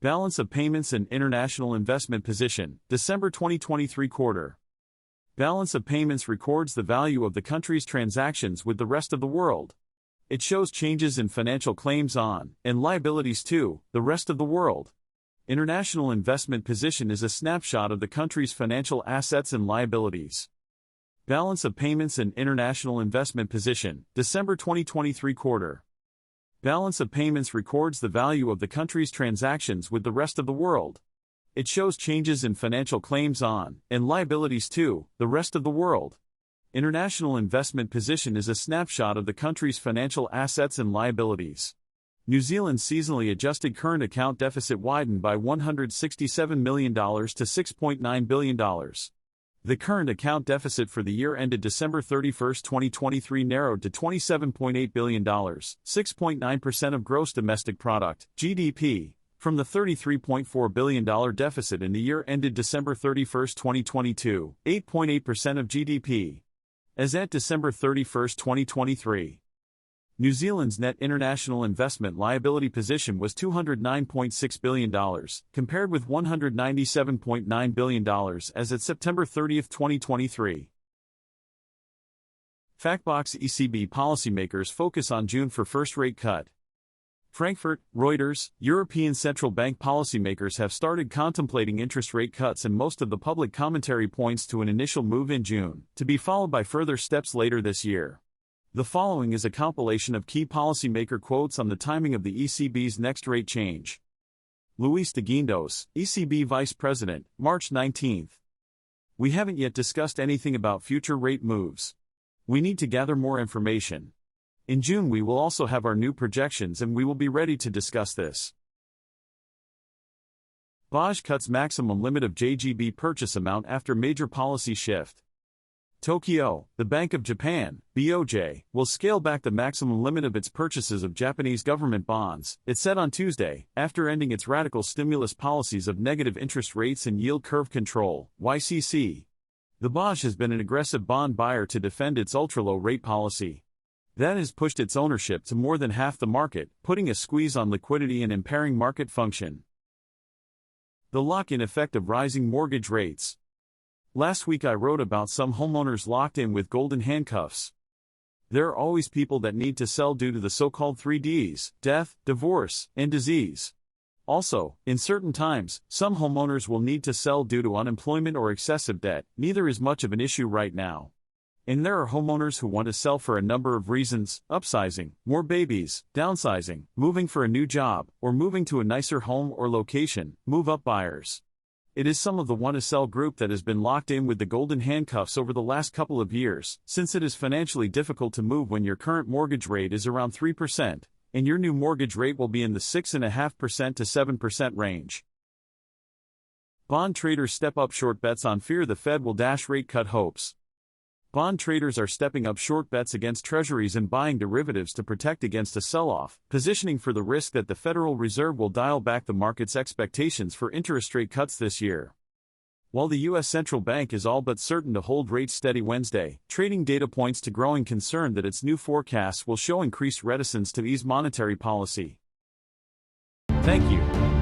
Balance of payments and international investment position, December 2023 quarter. Balance of payments records the value of the country's transactions with the rest of the world. It shows changes in financial claims on, and liabilities to, the rest of the world. International investment position is a snapshot of the country's financial assets and liabilities. Balance of payments and international investment position, December 2023 quarter. Balance of payments records the value of the country's transactions with the rest of the world. It shows changes in financial claims on, and liabilities to, the rest of the world. International investment position is a snapshot of the country's financial assets and liabilities. New Zealand's seasonally adjusted current account deficit widened by $167 million to $6.9 billion. The current account deficit for the year ended December 31, 2023 narrowed to $27.8 billion, 6.9% of gross domestic product, GDP, from the $33.4 billion deficit in the year ended December 31, 2022, 8.8% of GDP. As at December 31, 2023. New Zealand's net international investment liability position was $209.6 billion, compared with $197.9 billion as at September 30, 2023. Factbox-ECB policymakers focus on June for first rate cut. Frankfurt, Reuters, European Central Bank policymakers have started contemplating interest rate cuts, and most of the public commentary points to an initial move in June, to be followed by further steps later this year. The following is a compilation of key policymaker quotes on the timing of the ECB's next rate change. Luis de Guindos, ECB Vice President, March 19. We haven't yet discussed anything about future rate moves. We need to gather more information. In June we will also have our new projections and we will be ready to discuss this. BOJ cuts maximum limit of JGB purchase amount after major policy shift. Tokyo, the Bank of Japan, BOJ, will scale back the maximum limit of its purchases of Japanese government bonds, it said on Tuesday, after ending its radical stimulus policies of negative interest rates and yield curve control, YCC. The BOJ has been an aggressive bond buyer to defend its ultra-low rate policy. That has pushed its ownership to more than half the market, putting a squeeze on liquidity and impairing market function. The lock-in effect of rising mortgage rates. Last week I wrote about some homeowners locked in with golden handcuffs. There are always people that need to sell due to the so-called 3Ds, death, divorce, and disease. Also, in certain times, some homeowners will need to sell due to unemployment or excessive debt. Neither is much of an issue right now. And there are homeowners who want to sell for a number of reasons: upsizing, more babies, downsizing, moving for a new job, or moving to a nicer home or location, move-up buyers. It is some of the want-to-sell group that has been locked in with the golden handcuffs over the last couple of years, since it is financially difficult to move when your current mortgage rate is around 3%, and your new mortgage rate will be in the 6.5% to 7% range. Bond traders step up short bets on fear the Fed will dash rate cut hopes. Bond traders are stepping up short bets against treasuries and buying derivatives to protect against a sell-off, positioning for the risk that the Federal Reserve will dial back the market's expectations for interest rate cuts this year. While the U.S. Central Bank is all but certain to hold rates steady Wednesday, trading data points to growing concern that its new forecasts will show increased reticence to ease monetary policy. Thank you.